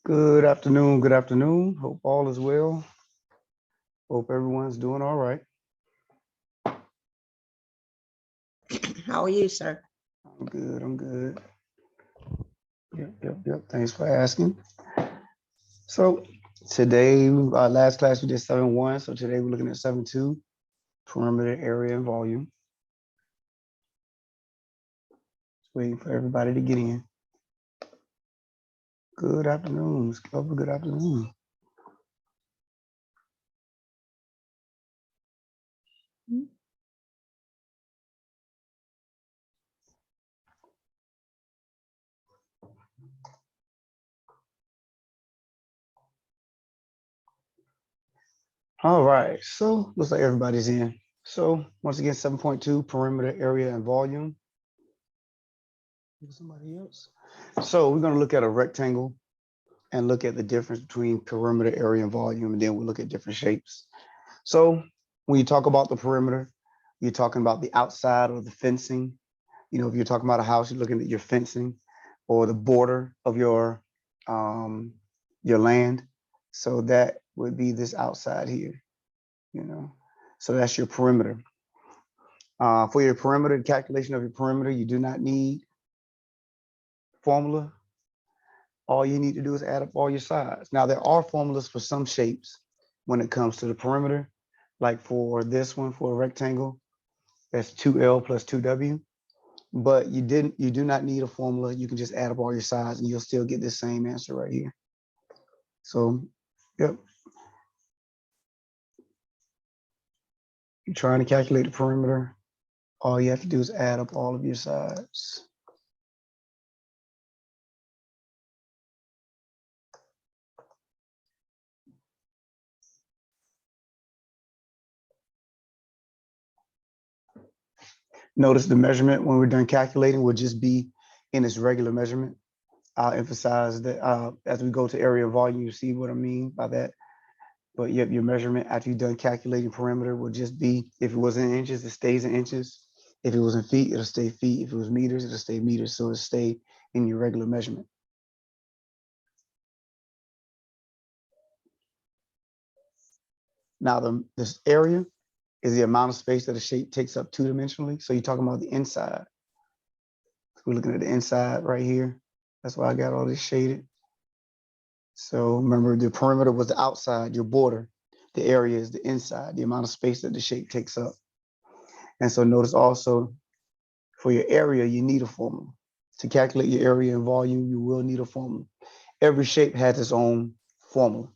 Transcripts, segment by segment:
Good afternoon. Good afternoon. Hope all is well. Hope everyone's doing all right. How are you, sir? I'm good. I'm good. Yep. Thanks for asking. So today, last class we did 7-1. So today we're looking at 7-2, perimeter, area, and volume. Just waiting for everybody to get in. Good afternoon, Ms. Clover. Good afternoon. All right, so looks like everybody's in. So once again, 7.2, perimeter, area, and volume. Somebody else. So we're going to look at a rectangle and look at the difference between perimeter, area, and volume, and then we'll look at different shapes. So when you talk about the perimeter, you're talking about the outside or the fencing. You know, if you're talking about a house, you're looking at your fencing or the border of your land. So that would be this outside here, you know. So that's your perimeter. For your perimeter, the calculation of your perimeter, you do not need formula. All you need to do is add up all your sides. Now, there are formulas for some shapes when it comes to the perimeter, like for this one, for a rectangle, that's 2L plus 2W. But you do not need a formula. You can just add up all your sides and you'll still get the same answer right here. So, yep. You're trying to calculate the perimeter. All you have to do is add up all of your sides. Notice the measurement when we're done calculating will just be in its regular measurement. I'll emphasize that as we go to area volume, you see what I mean by that. But yep, your measurement after you're done calculating perimeter will just be, if it was in inches, it stays in inches. If it was in feet, it'll stay feet. If it was meters, it'll stay meters. So it'll stay in your regular measurement. Now, this area is the amount of space that a shape takes up two-dimensionally. So you're talking about the inside. So we're looking at the inside right here. That's why I got all this shaded. So remember, the perimeter was the outside, your border. The area is the inside, the amount of space that the shape takes up. And so notice also, for your area, you need a formula. To calculate your area and volume, you will need a formula. Every shape has its own formula.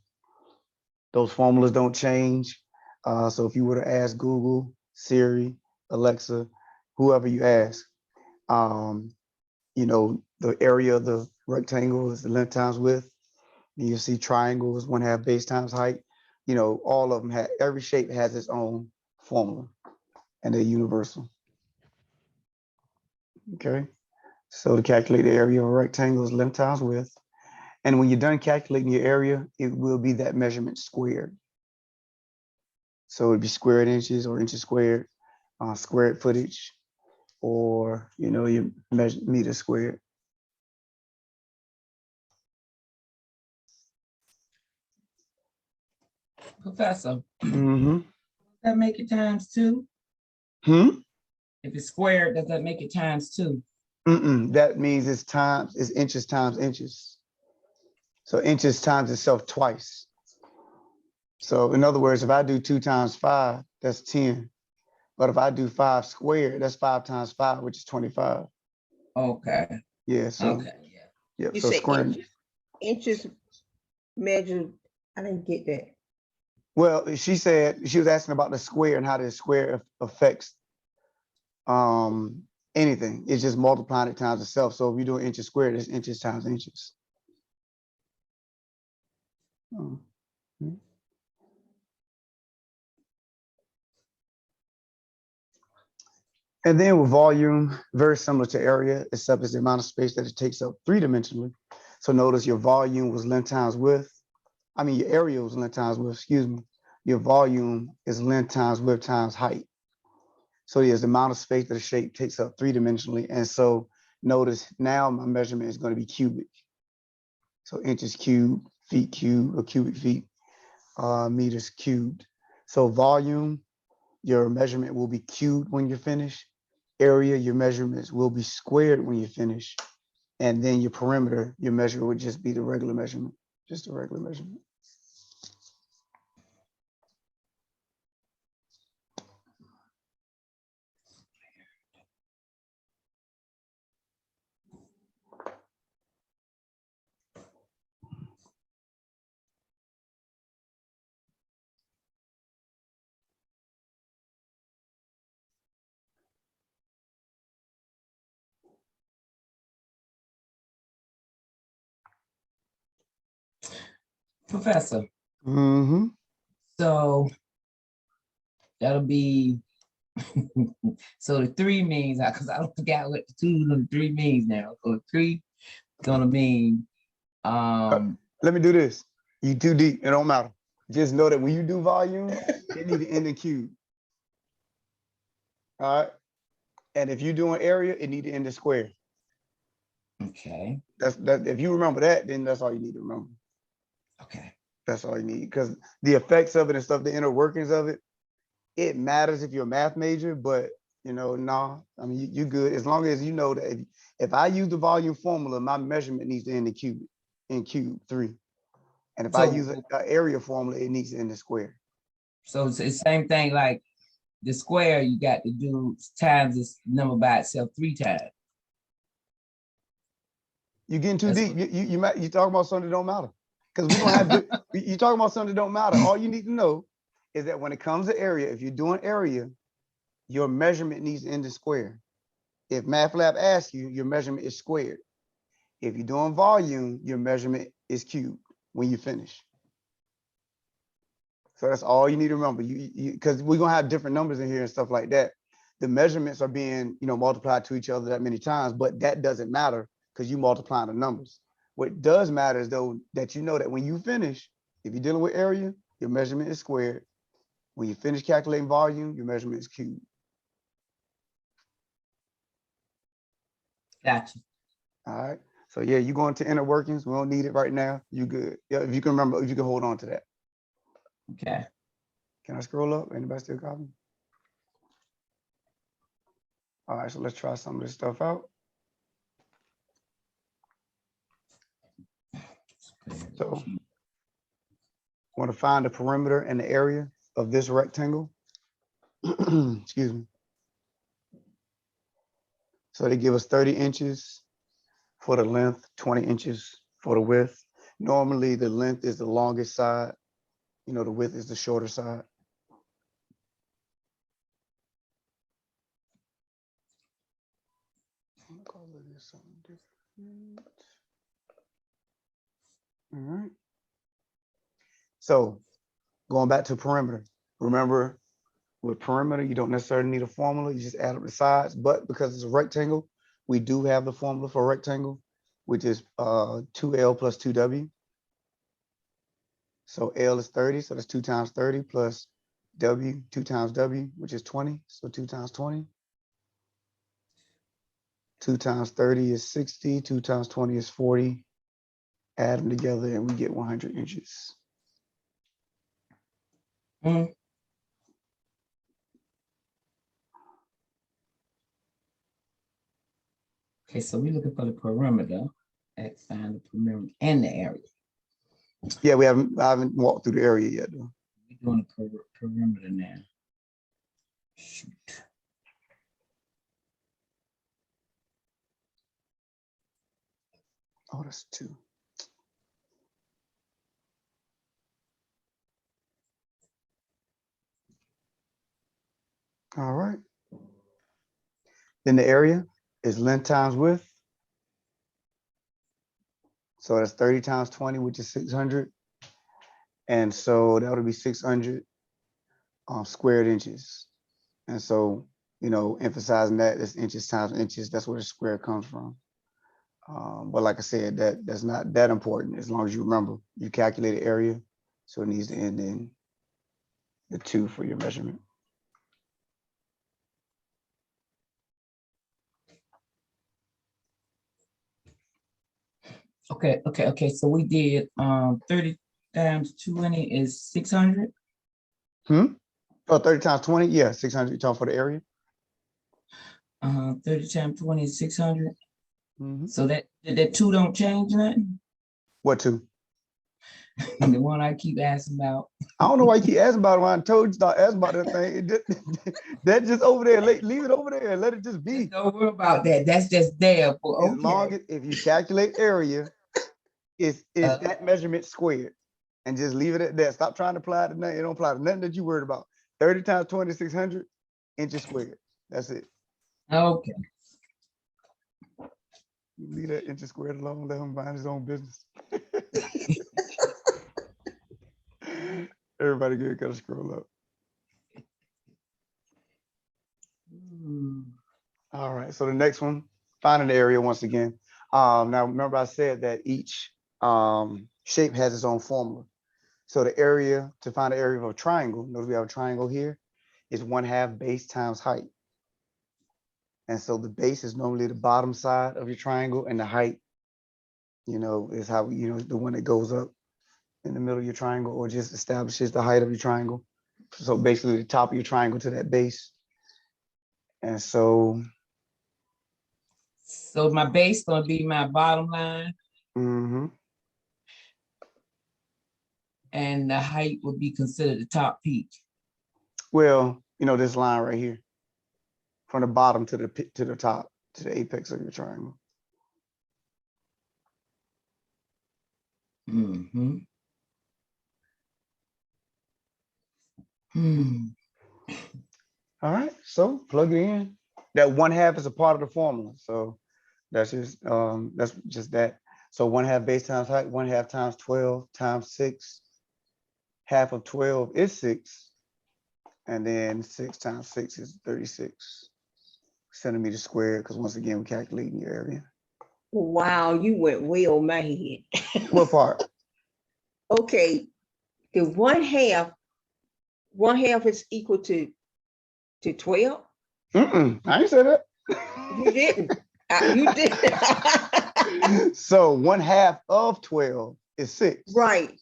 Those formulas don't change. So if you were to ask Google, Siri, Alexa, whoever you ask, you know, the area of the rectangle is the length times width. You see triangles, 1/2 base times height. You know, all of them have, every shape has its own formula and they're universal. Okay, so to calculate the area of a rectangle is length times width. And when you're done calculating your area, it will be that measurement squared. So it'd be squared inches or inches squared, squared footage, or, you know, your meter squared. Professor, Mm-hmm. does that make it times 2? If it's squared, does that make it times 2? That means it's inches times inches. So inches times itself twice. So in other words, if I do 2 times 5, that's 10. But if I do 5 squared, that's 5 times 5, which is 25. Okay. Yeah. So okay. Yeah. Yep. You So say square inches measured. I didn't get that. Well, she said she was asking about the square and how the square affects anything. It's just multiplying it times itself. So if you're doing inches squared, it's inches times inches. Oh. And then with volume, very similar to area, except it's the amount of space that it takes up three-dimensionally. So notice your volume was length times width. I mean, your area was length times width, excuse me. Your volume is length times width times height. So there's the amount of space that the shape takes up three-dimensionally. And so notice now my measurement is going to be cubic. So inches cubed, feet cubed, or cubic feet, meters cubed. So volume, your measurement will be cubed when you're finished. Area, your measurements will be squared when you're finished. And then your perimeter, your measure would just be the regular measurement, just a regular measurement. Professor. Mm-hmm. So that'll be so the 3 means, because I don't forget what the 2 and the 3 means now. So 3 gonna mean Let me do this. You too deep, it don't matter. Just know that when you do volume, it need to end in cube. All right. And if you're doing area, it need to end in square. okay. That if you remember that, then that's all you need to remember. Okay. That's all you need. Because the effects of it and stuff, the inner workings of it, it matters if you're a math major, but you know, no, I mean you good as long as you know that if I use the volume formula, my measurement needs to end in cube 3. And if I use an area formula, it needs to end in square. So it's the same thing like the square, you got to do times this number by itself 3 times. You're getting too deep. You talking about something that don't matter. Because we're gonna have you talking about something that don't matter. All you need to know is that when it comes to area, if you're doing area, your measurement needs to end in square. If Math Lab asks you, your measurement is squared. If you're doing volume, your measurement is cubed when you finish. So that's all you need to remember. Because we're gonna have different numbers in here and stuff like that. The measurements are being, multiplied to each other that many times, but that doesn't matter because you multiply the numbers. What does matter is though that you know that when you finish, if you're dealing with area, your measurement is squared. When you finish calculating volume, your measurement is cubed. Gotcha. All right. So yeah, you go into inner workings. We don't need it right now. You good. Yeah, if you can remember, if you can hold on to that. Okay. Can I scroll up? Anybody still copying? All right, so let's try some of this stuff out. So I want to find the perimeter and the area of this rectangle. Excuse me. So they give us 30 inches for the length, 20 inches for the width. Normally the length is the longest side. The width is the shorter side. I'll call it something different. All right. So going back to perimeter, remember with perimeter, you don't necessarily need a formula. You just add up the sides, but because it's a rectangle, we do have the formula for a rectangle, which is 2L plus 2W. So L is 30, so that's 2 times 30 plus W, 2 times W, which is 20. So 2 times 20. 2 times 30 is 60, 2 times 20 is 40. Add them together and we get 100 inches. Mm. Okay, so we're looking for the perimeter. Let's find the perimeter and the area. Yeah, I haven't walked through the area yet though. We're doing the perimeter now. Shoot. Oh, that's 2. All right. Then the area is length times width. So that's 30 times 20, which is 600. And so that would be 600 squared inches. And so, you know, emphasizing that it's inches times inches, that's where the square comes from. But like I said, that's not that important as long as you remember you calculated area. So it needs to end in the 2 for your measurement. Okay. So we did 30 times 20 is 600. Oh, 30 times 20, yeah, 600. You talking for the area? 30 times 20 is 600. Mhm. So that 2 don't change nothing. What 2? And the one I keep asking about. I don't know why you keep asking about it. When I told you start asking about that thing, that just over there. Leave it over there and let it just be. Don't worry about that. That's just there for As long as if you calculate area, it's that measurement squared, and just leave it at that. Stop trying to apply it to nothing. It don't apply to nothing that you worried about. 30 times 20, 600 inches squared. That's it. Okay. Leave that inches squared alone. Let him mind his own business. Everybody good. Gotta scroll up. All right. So the next one, finding the area once again. Now remember I said that each shape has its own formula. So the area, to find the area of a triangle, notice we have a triangle here, is 1/2 base times height. And so the base is normally the bottom side of your triangle, and the height, you know, is how, you know, the one that goes up in the middle of your triangle or just establishes the height of your triangle. So basically the top of your triangle to that base. And so my base gonna be my bottom line, and the height would be considered the top peak. well, you know, this line right here, from the bottom to the top, to the apex of your triangle. All right, so plug it in. That 1/2 is a part of the formula. So that's just that. So 1/2 base times height, 1/2 times 12 times 6. Half of 12 is 6. And then 6 times 6 is 36 centimeters squared, because once again, we're calculating your area. Wow, you went way over my head. What part? Okay, the 1/2 is equal to 12. I ain't said that. You didn't. You did. So 1/2 of 12 is 6. Right.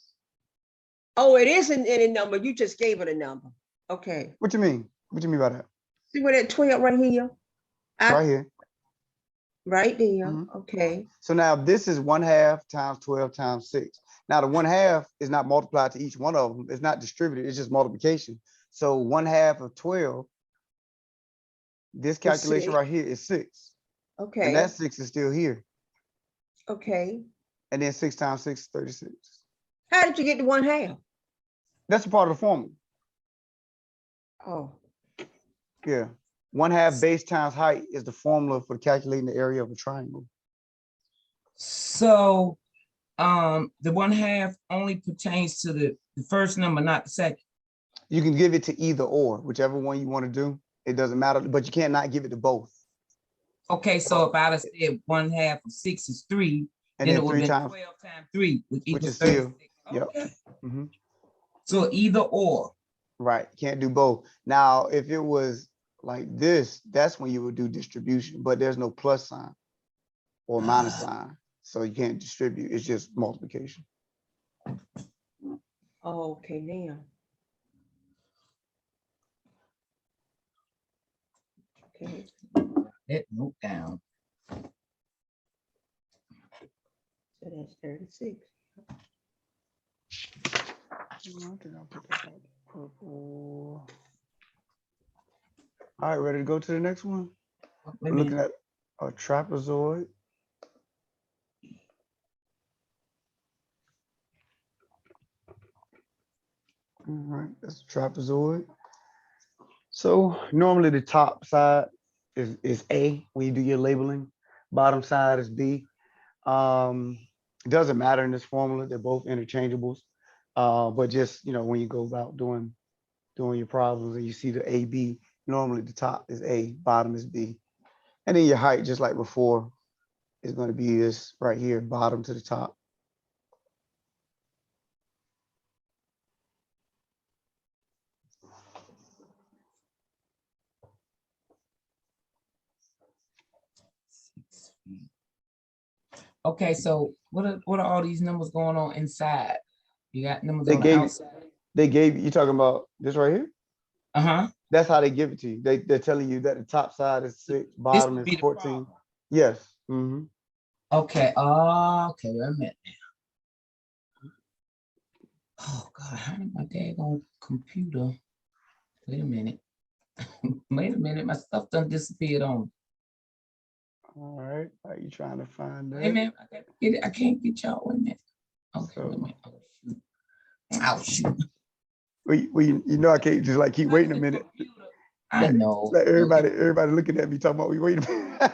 Oh, it isn't any number. You just gave it a number. Okay. What you mean? What you mean by that? See where that 12 right here? Right here. Right there. Okay. So now this is 1/2 times 12 times 6. Now the 1/2 is not multiplied to each one of them. It's not distributed. It's just multiplication. So 1/2 of 12, this calculation right here is 6. Okay. And that 6 is still here. Okay. And then 6 times 6 is 36. How did you get to 1/2? That's a part of the formula. Oh. Yeah. 1/2 base times height is the formula for calculating the area of a triangle. So the 1/2 only pertains to the first number, not the second. You can give it to either or, whichever one you want to do. It doesn't matter, but you can't not give it to both. Okay, so if I had said 1/2 of 6 is 3, And then then it would 3 be times 12 times 3, which equals is still, 36. yep. Okay. So either or. Right, can't do both. Now, if it was like this, that's when you would do distribution, but there's no plus sign or minus sign. So you can't distribute, it's just multiplication. Oh, okay, now. Okay. That note down. So that's 36. I think I'll put that back. Purple. All right, ready to go to the next one? We're looking at a trapezoid. All right, that's a trapezoid. So normally the top side is A when you do your labeling. Bottom side is B. It doesn't matter in this formula. They're both interchangeables. But just, when you go about doing your problems and you see the AB, normally the top is A, bottom is B. And then your height, just like before, is going to be this right here, bottom to the top. Okay, so what are all these numbers going on inside? You got numbers They on the gave outside. you talking about this right here? Uh-huh. That's how they give it to you. They're telling you that the top side is 6, This bottom would is be the 14. problem. Yes. Mm-hmm. Okay. Oh, okay. Wait a minute. Oh God, how did my daggone computer? Wait a minute. Wait a minute. My stuff done disappeared on. All right. Are you trying to find Wait a that? minute. I gotta get it. I can't get y'all. Wait a minute. Okay, wait a So, minute. Oh shoot. Oh shoot. I can't just like keep waiting a minute. I know. Like everybody looking at me talking about, wait a minute.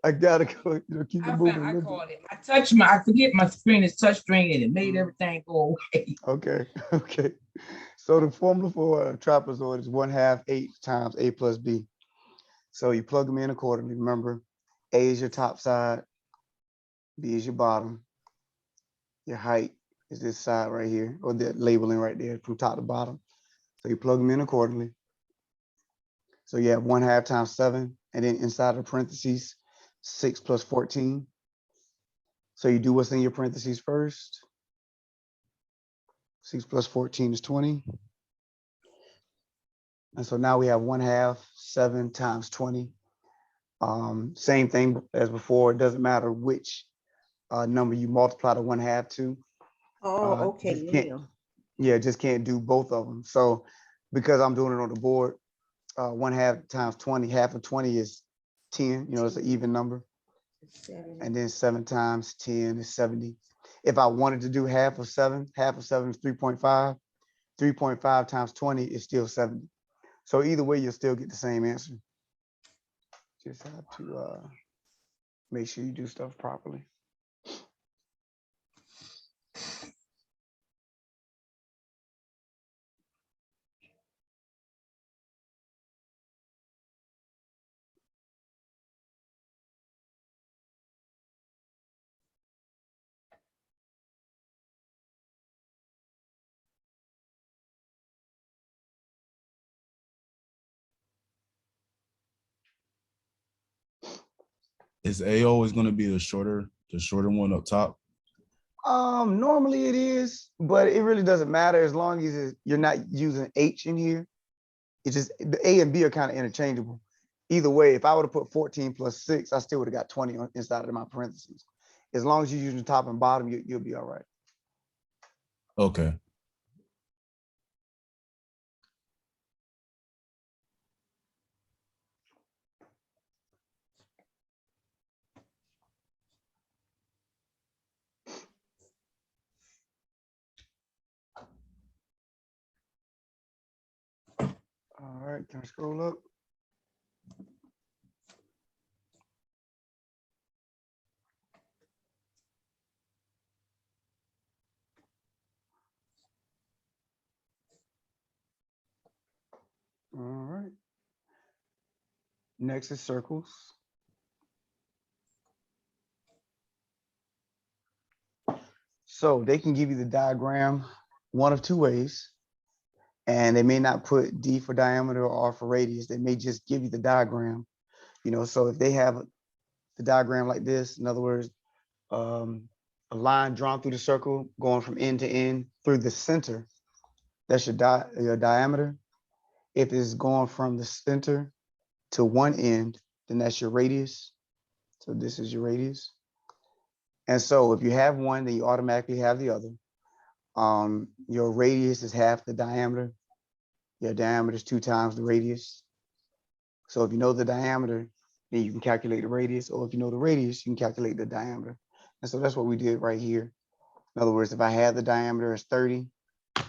I gotta go, keep it moving. I caught it. I forget my screen is touch screen and it made everything go away. Okay. Okay. So the formula for a trapezoid is 1/2 H times A plus B. So you plug them in accordingly. Remember, A is your top side, B is your bottom. Your height is this side right here, or the labeling right there from top to bottom. So you plug them in accordingly. So you have 1/2 times 7, and then inside of the parentheses, 6 plus 14. So you do what's in your parentheses first. 6 plus 14 is 20. And so now we have 1/2, 7 times 20. Same thing as before. It doesn't matter which number you multiply the 1/2 to. Oh, okay, Just can't, now. just can't do both of them. So because I'm doing it on the board, 1/2 times 20, half of 20 is 10, it's an even number. 7. And then 7 times 10 is 70. If I wanted to do half of 7 is 3.5. 3.5 times 20 is still 70. So either way, you'll still get the same answer. Just have to make sure you do stuff properly. Is A always going to be the shorter one up top? Normally it is, but it really doesn't matter as long as you're not using H in here. It's just the A and B are kind of interchangeable. Either way, if I would have put 14 plus 6, I still would have got 20 inside of my parentheses. As long as you're using top and bottom, you'll be all right. Okay. All right, can I scroll up? All right. Next is circles. So they can give you the diagram one of two ways, and they may not put D for diameter or R for radius. They may just give you the diagram, so if they have the diagram like this, in other words, a line drawn through the circle going from end to end through the center, that's your diameter. If it's going from the center to one end, then that's your radius. So this is your radius. And so if you have one, then you automatically have the other. Your radius is half the diameter. Your diameter is 2 times the radius. So if you know the diameter, then you can calculate the radius, or if you know the radius, you can calculate the diameter. And so that's what we did right here. In other words, if I had the diameter as 30, if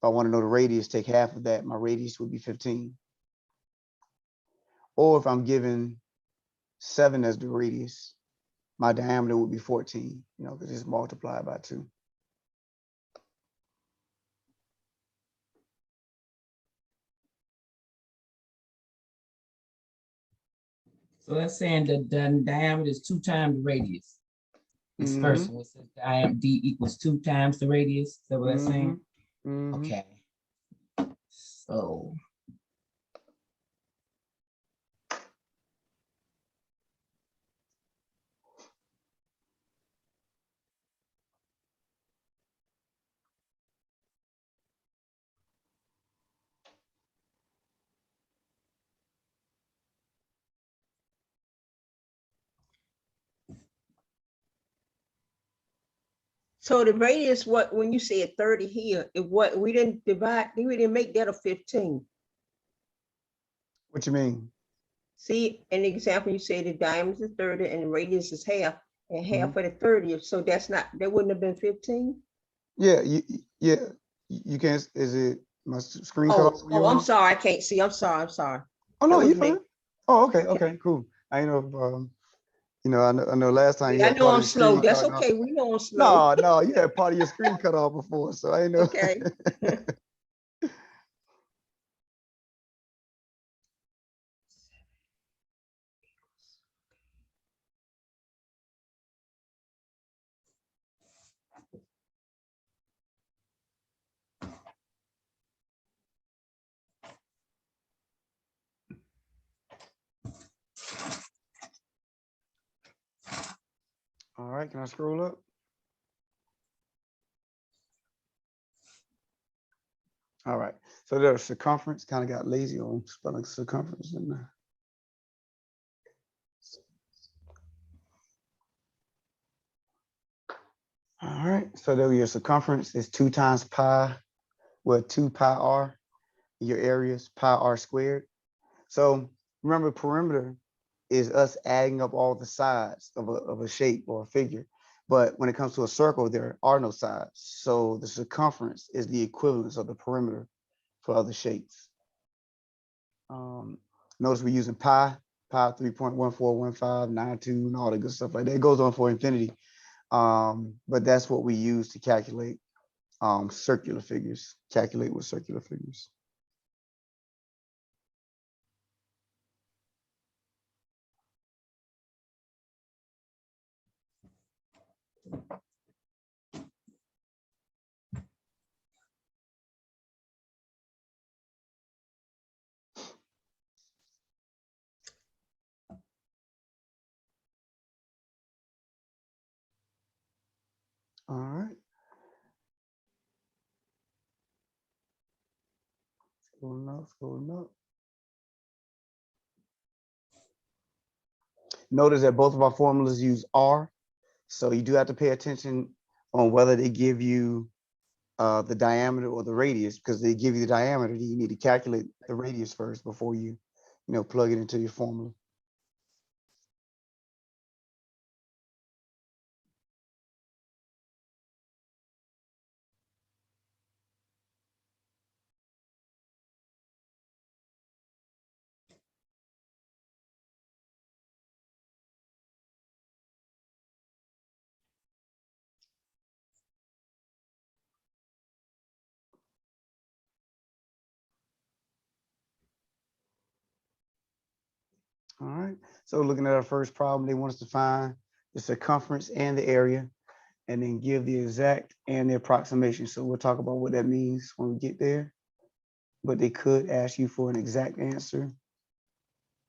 I want to know the radius, take half of that, my radius would be 15. Or if I'm given 7 as the radius, my diameter would be 14, you know, because it's multiplied by 2. So that's saying that the diameter is 2 times the radius. This first one says diameter D equals 2 times the radius. Is that what that's saying? Okay. So So the radius, what, when you said 30 here, it what, we didn't make that a 15. What you mean? See, an example, you say the diameter is 30 and the radius is half, and half Mhm. of the 30, so that wouldn't have been 15? Yeah, you can't, is it my screen cut off? Oh, I'm sorry, I can't see. I'm sorry. Oh, no, That you would fine. make- Oh, okay, Okay. okay, cool. I know, you know, I know last time you I had know part of I'm your slow. screen That's cut off. okay. We know I'm slow. No, you had part of your screen cut off before, so I know. Okay. All right, can I scroll up? All right, so there's circumference, kind of got lazy on spelling circumference in there. All right, so there your circumference is 2 times pi, well, 2 pi r. Your area is pi r squared. So remember, perimeter is us adding up all the sides of a shape or a figure. But when it comes to a circle, there are no sides. So the circumference is the equivalence of the perimeter for other shapes. Notice we're using pi 3.141592, and all the good stuff like that. It goes on for infinity. But that's what we use to calculate circular figures, calculate with circular figures. All right. Scrolling up. Notice that both of our formulas use R. So you do have to pay attention on whether they give you the diameter or the radius, because they give you the diameter, you need to calculate the radius first before you plug it into your formula. All right, so looking at our first problem, they want us to find the circumference and the area, and then give the exact and the approximation. So we'll talk about what that means when we get there. But they could ask you for an exact answer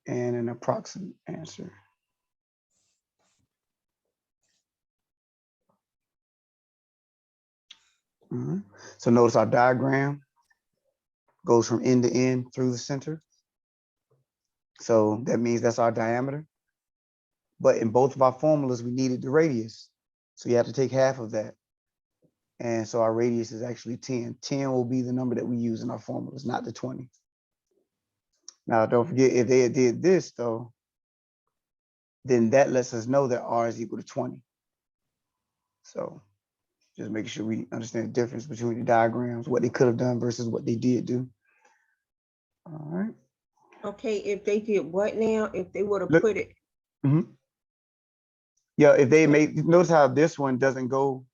and an approximate answer. So notice our diagram goes from end to end through the center. So that means that's our diameter. But in both of our formulas, we needed the radius. So you have to take half of that. And so our radius is actually 10. 10 will be the number that we use in our formulas, not the 20. Now, don't forget, if they did this, though, then that lets us know that R is equal to 20. So just making sure we understand the difference between the diagrams, what they could have done versus what they did do. All right. Okay, if they did what now? If they would have Look- put it, Mhm. Yeah, if they make, notice how this one doesn't go,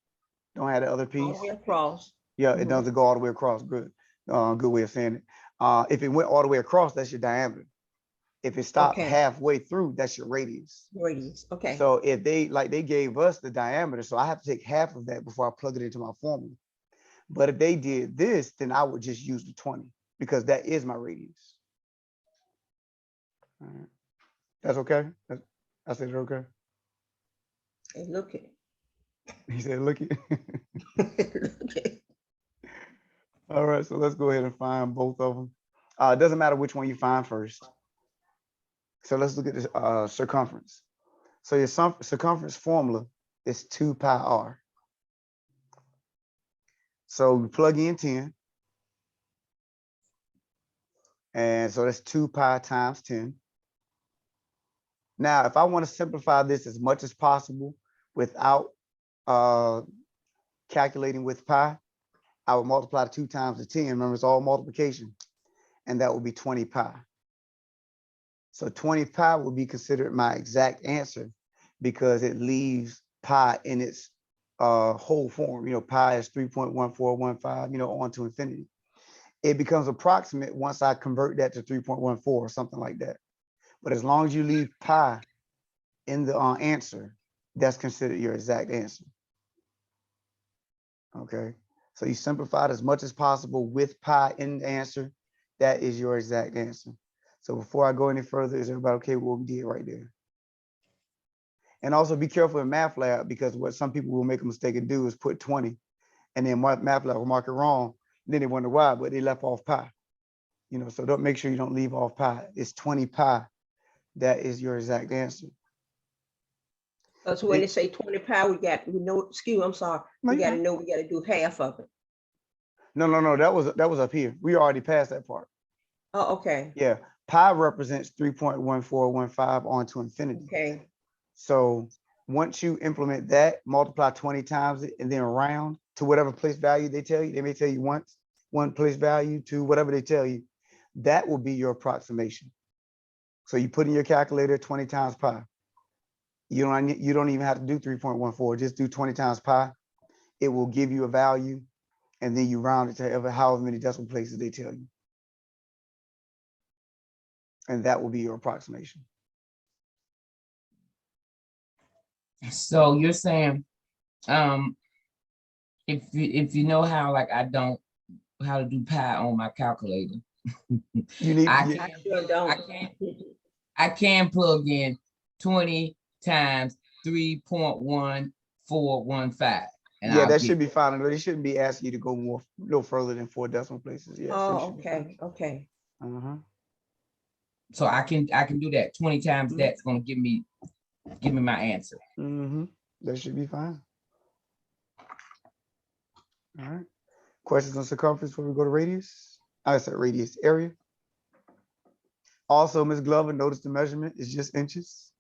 don't have the other all piece. the way across. Yeah, it Mhm. doesn't go all the way across. Good. Good way of saying it. If it went all the way across, that's your diameter. If it stopped Okay. halfway through, that's your radius. Radius, okay. So if they gave us the diameter, so I have to take half of that before I plug it into my formula. But if they did this, then I would just use the 20 because that is my radius. All right. That's okay? I said it okay? Hey, look at He said, look it. look at All right, so let's go ahead and find both of them. It doesn't matter which one you find first. So let's look at this circumference. So your circumference formula is 2 pi r. So we plug in 10. And so that's 2 pi times 10. Now, if I want to simplify this as much as possible without calculating with pi, I would multiply 2 times the 10. Remember, it's all multiplication. And that would be 20 pi. So 20 pi will be considered my exact answer because it leaves pi in its whole form. You know, pi is 3.1415, you know, on to infinity. It becomes approximate once I convert that to 3.14 or something like that. But as long as you leave pi in the answer, that's considered your exact answer. Okay, so you simplified as much as possible with pi in the answer. That is your exact answer. So before I go any further, is everybody okay with what we did right there? And also be careful in math lab because what some people will make a mistake and do is put 20 and then math lab will mark it wrong. Then they wonder why, but they left off pi. You know, so don't make sure you don't leave off pi. It's 20 pi. That is your exact answer. So when they say 20 pi, we know, excuse me, I'm sorry. No, We you're got to fine. know we got to do half of it. No. That was up here. We already passed that part. Oh, okay. Yeah, pi represents 3.1415 on to infinity. Okay. So once you implement that, multiply 20 times it, and then round to whatever place value they tell you. They may tell you once, one place value to whatever they tell you. That will be your approximation. So you put in your calculator 20 times pi. You don't even have to do 3.14. Just do 20 times pi. It will give you a value, and then you round it to however many decimal places they tell you. And that will be your approximation. So you're saying, if you know how, like, I don't how to do pi on my calculator, You need I sure don't. I can plug in 20 times 3.1415. And yeah, I'll that get, should be fine. They shouldn't be asking you to go no further than 4 decimal places. Yes. Oh, okay. Okay. Uh-huh. so I can do that 20 times. That's gonna give me my answer. Mm-hmm. That should be fine. All right. Questions on circumference before we go to radius? I said radius area. Also, Ms. Glover, notice the measurement is just inches.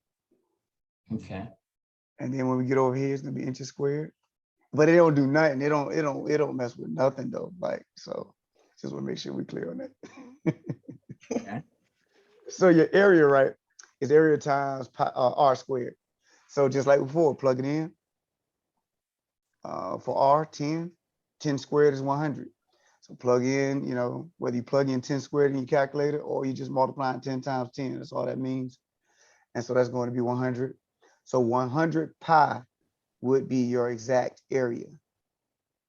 Okay. And then when we get over here, it's gonna be inches squared. But it don't do nothing. It don't mess with nothing though. Like, so just want to make sure we're clear on that. Okay. So your area, right, is area times pi, r squared. So just like before, plug it in. For r, 10 squared is 100. So plug in, you know, whether you plug in 10 squared in your calculator or you just multiply 10 times 10, that's all that means. And so that's going to be 100. So 100 pi would be your exact area.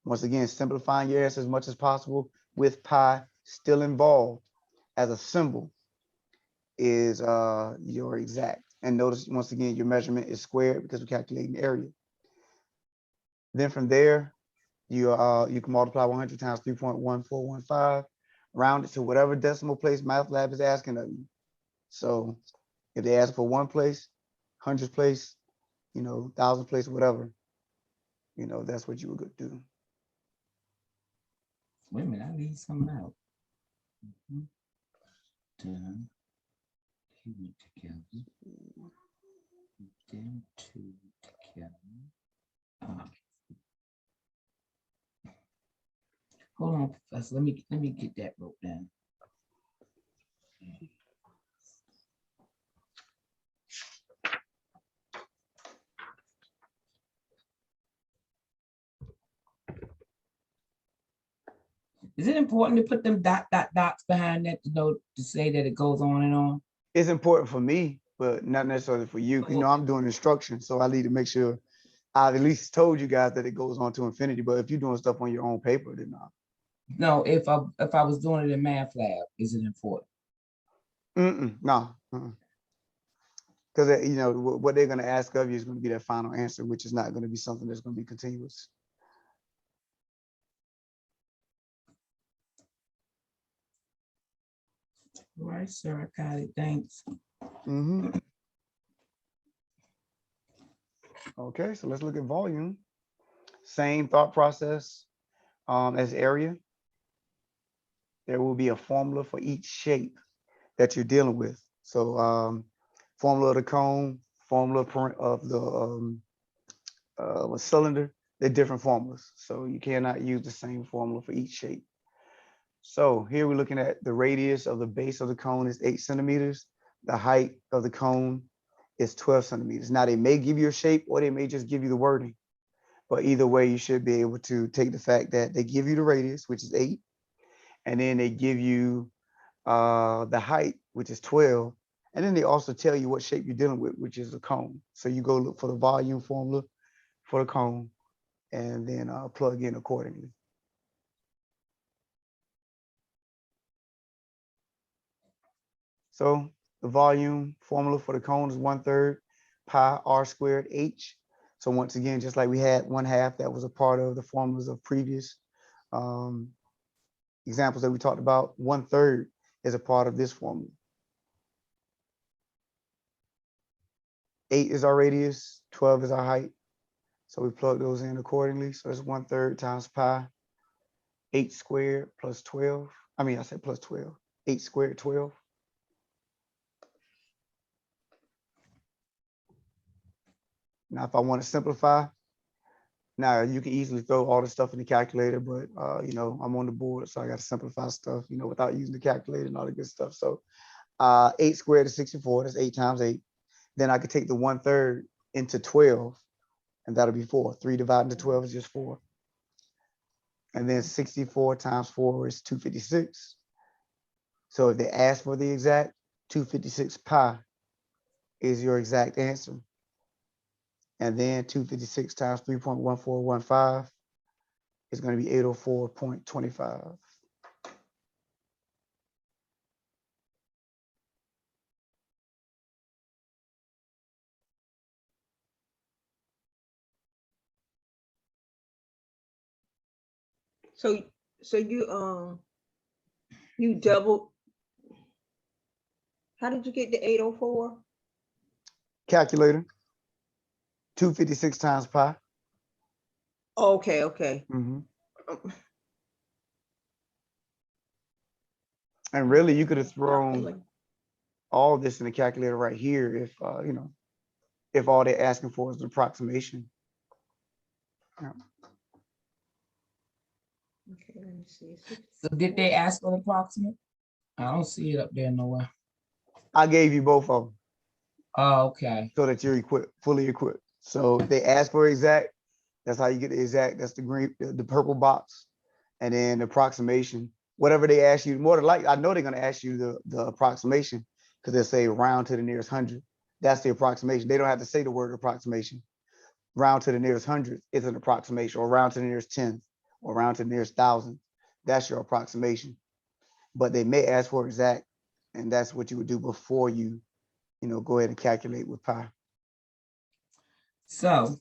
Once again, simplifying your answer as much as possible with pi still involved as a symbol is your exact. And notice once again, your measurement is squared because we're calculating the area. Then from there, you can multiply 100 times 3.1415, round it to whatever decimal place Math Lab is asking of you. So if they ask for one place, 100th place, you know, 1,000th place, whatever, you know, that's what you would do. Wait a minute, I need something out. Done. Two together. Then two together. Hold on, Professor. Let me get that wrote down. Is it important to put them dots behind that to know to say that it goes on and on? It's important for me, but not necessarily for you. 'Cause, you know, I'm doing instruction, so I need to make sure I've at least told you guys that it goes on to infinity. But if you're doing stuff on your own paper, then not. No, if I was doing it in math lab, is it important? No. Because you know what they're going to ask of you is going to be their final answer, which is not going to be something that's going to be continuous. All right, sir, I got it. Thanks. Okay, so let's look at volume. Same thought process as area. There will be a formula for each shape that you're dealing with. So formula of the cone, formula of the cylinder, they're different formulas. So you cannot use the same formula for each shape. So here we're looking at the radius of the base of the cone is 8 centimeters. The height of the cone is 12 centimeters. Now they may give you a shape or they may just give you the wording. But either way, you should be able to take the fact that they give you the radius, which is 8, and then they give you the height, which is 12. And then they also tell you what shape you're dealing with, which is a cone. So you go look for the volume formula for the cone and then plug in accordingly. So the volume formula for the cone is 1/3 pi r squared h. So once again, just like we had 1/2, that was a part of the formulas of previous examples that we talked about. 1/3 is a part of this formula. 8 is our radius, 12 is our height. So we plug those in accordingly. So it's 1/3 times pi, 8 squared plus 12. I mean, I said plus 12, 8 squared, 12. Now, if I want to simplify, now you can easily throw all the stuff in the calculator, but you know, I'm on the board, so I got to simplify stuff, you know, without using the calculator and all the good stuff. So 8 squared is 64, that's 8 times 8. Then I could take the 1/3 into 12, and that'll be 4. 3 divided into 12 is just 4. And then 64 times 4 is 256. So if they ask for the exact, 256 pi is your exact answer. And then 256 times 3.1415 is going to be 804.25. So you doubled. How did you get the 804? Calculator. 256 times pi. Okay, okay. And really, you could have thrown all this in the calculator right here if, you know, if all they're asking for is an approximation. Yeah. Okay, let me see. So did they ask for the approximate? I don't see it up there nowhere. I gave you both of them. Oh, okay. So that you're equipped, fully equipped. So if they ask for exact, that's how you get the exact. That's the green, the purple box. And then the approximation, whatever they ask you, more than likely, I know they're going to ask you the approximation because they'll say round to the nearest 100. That's the approximation. They don't have to say the word approximation. Round to the nearest 100 is an approximation, or round to the nearest 10, or round to the nearest 1,000. That's your approximation. But they may ask for exact, and that's what you would do before you know, go ahead and calculate with pi. So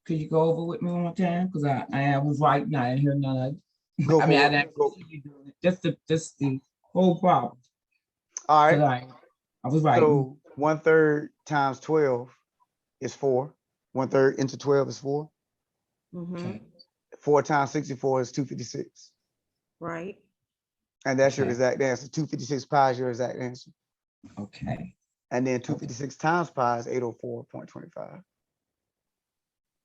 could you go over with me one more time? Because I was writing, I didn't hear none of it. Go I mean, for I it. didn't Go. see you doing it. Just the whole problem. All 'Cause right. I was writing. So 1/3 times 12 is 4. 1/3 into 12 is 4. Okay. 4 times 64 is 256. Right. And that's your Okay. exact answer. 256 pi is your exact answer. Okay. And then 256 times pi is 804.25.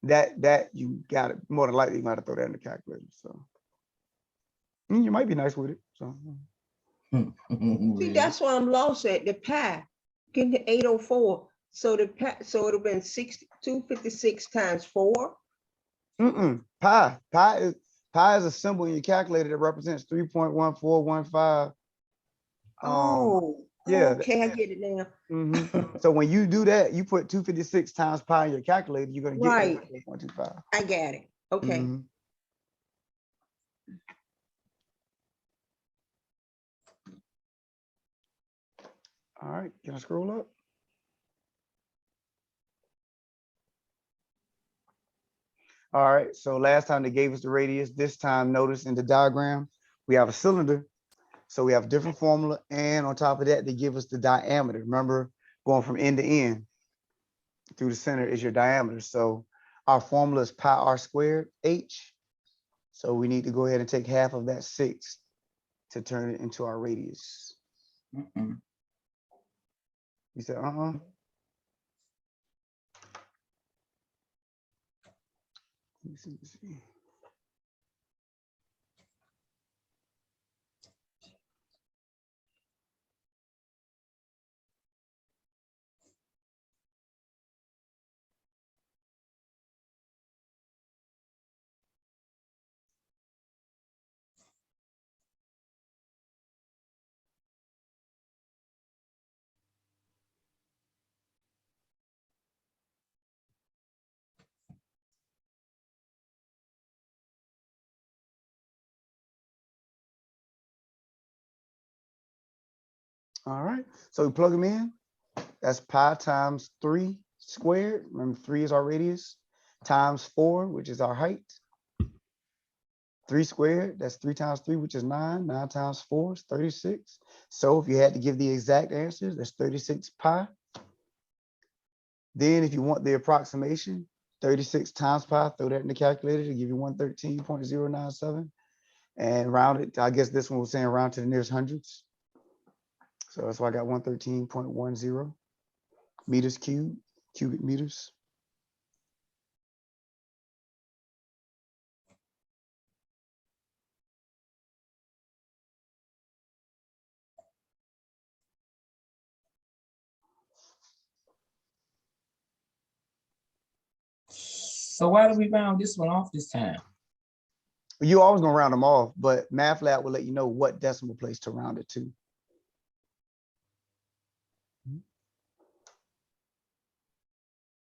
That you got it. More than likely, you got to throw that in the calculator. So you might be nice with it. So See, that's why I'm lost at the pi. Getting the 804. So the pi, so it'll been 256 times 4. pi Pi is a symbol in your calculator that represents 3.1415. Oh, yeah. okay, I get it now. So when you do that, you put 256 times pi in your calculator, you're gonna get Right. 4.25. I got it. Okay. Mhm. All right, can I scroll up? All right, so last time they gave us the radius. This time, notice in the diagram, we have a cylinder. So we have a different formula. And on top of that, they give us the diameter. Remember, going from end to end through the center is your diameter. So our formula is pi r squared h. So we need to go ahead and take half of that 6 to turn it into our radius. Mm-mm. You said, Let's see. All right, so we plug them in. That's pi times 3 squared. Remember, 3 is our radius, times 4, which is our height. 3 squared, that's 3 times 3, which is 9. 9 times 4 is 36. So if you had to give the exact answers, that's 36 pi. Then if you want the approximation, 36 times pi, throw that in the calculator to give you 113.097. And round it, I guess this one was saying round to the nearest hundreds. So that's why I got 113.10 meters cubed, cubic meters. So why do we round this one off this time? You always gonna round them off, but MathLab will let you know what decimal place to round it to.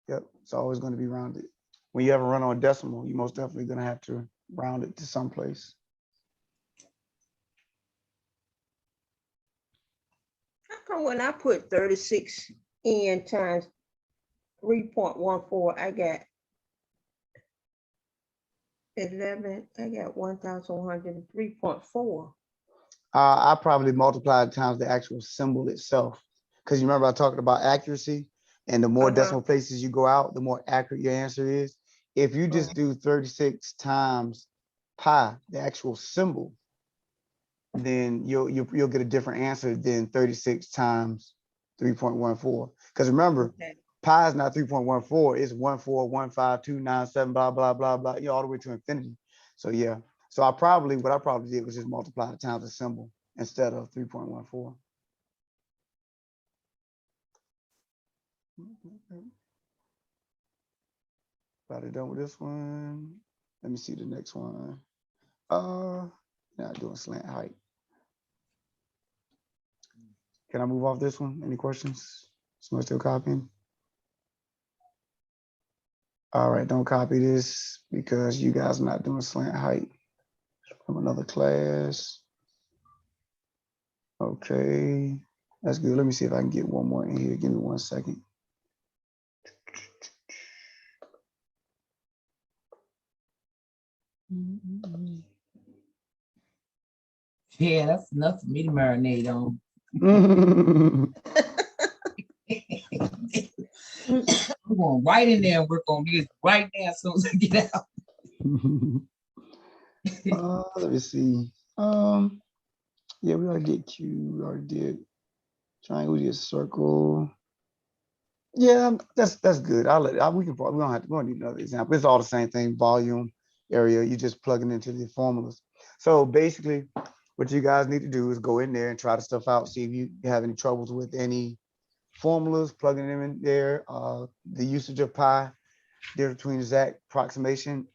Yep, it's always going to be rounded. When you have a run on decimal, you're most definitely going to have to round it to someplace. How come when I put 36 in times 3.14, I got 11, I got 1,103.4. I probably multiplied times the actual symbol itself. Because you remember I talked about accuracy, and the more decimal places you go out, the more accurate your answer is. If you just do 36 times pi, the actual symbol, then you'll get a different answer than 36 times 3.14. Because remember, pi is not 3.14, it's 1415297, blah, blah, blah, blah, all the way to infinity. So yeah. So what I probably did was just multiply the times the symbol instead of 3.14. About it done with this one. Let me see the next one. Not doing slant height. Can I move off this one? Any questions? Someone still copying? All right, don't copy this because you guys are not doing slant height from another class. Okay, that's good. Let me see if I can get one more in here. Give me 1 second. Yeah, that's enough for me to marinate on. I'm going right in there and work on this right now as soon as I get out. Let me see. Yeah, we already did Q. We already did triangle. We did circle. Yeah, that's good. We don't need another example. It's all the same thing. Volume, area. You just plug it into the formulas. So basically, what you guys need to do is go in there and try the stuff out. See if you have any troubles with any formulas, plugging them in there. The usage of pi, difference between exact approximation.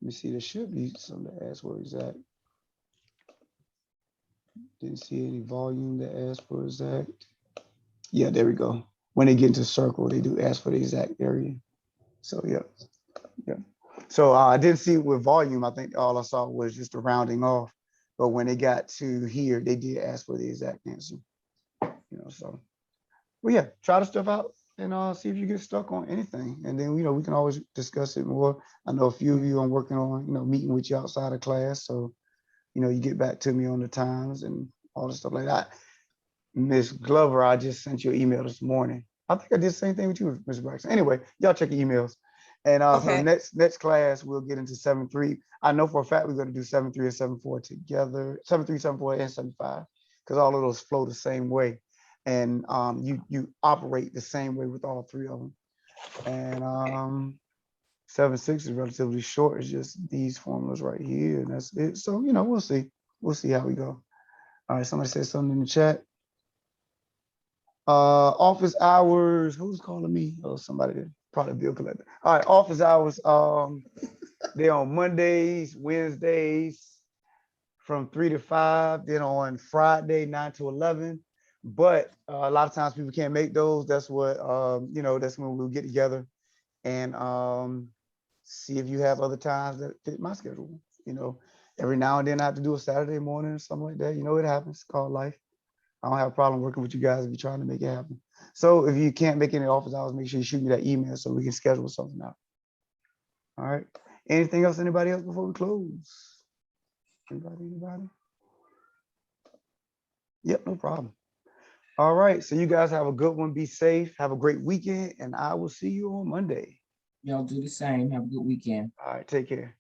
me see, there should be some that ask for exact. Didn't see any volume that asked for exact. Yeah, there we go. When they get into circle, they do ask for the exact area. So yeah, yeah. So I didn't see it with volume. I think all I saw was just a rounding off. But when they got to here, they did ask for the exact answer. You know, so well, yeah, try the stuff out and see if you get stuck on anything. And then, we can always discuss it more. I know a few of you I'm working on, meeting with you outside of class. So, you get back to me on the times and all the stuff like that. Miss Glover, I just sent you an email this morning. I think I did the same thing with you, Ms. Braxton. Anyway, y'all check your emails. And for the Okay. next class, we'll get into 7.3. I know for a fact we're going to do 7.3 and 7.4 together, 7.3, 7.4, and 7.5, because all of those flow the same way. And you operate the same way with all three of them. And 7.6 is relatively short. It's just these formulas right here, and that's it. So, we'll see. We'll see how we go. All right, somebody said something in the chat. Office hours. Who's calling me? Oh, somebody did. Probably bill collector. All right, office hours. They're on Mondays, Wednesdays from 3 to 5. Then on Friday, 9 to 11. But a lot of times people can't make those. That's what that's when we'll get together and see if you have other times that fit my schedule. Every now and then I have to do a Saturday morning or something like that. It happens. It's called life. I don't have a problem working with you guys if you're trying to make it happen. So if you can't make any office hours, make sure you shoot me that email so we can schedule something out. All right. Anything else, anybody else before we close? Anybody? Yep, no problem. All right. So you guys have a good one. Be safe. Have a great weekend. And I will see you on Monday. Y'all do the same. Have a good weekend. All right. Take care.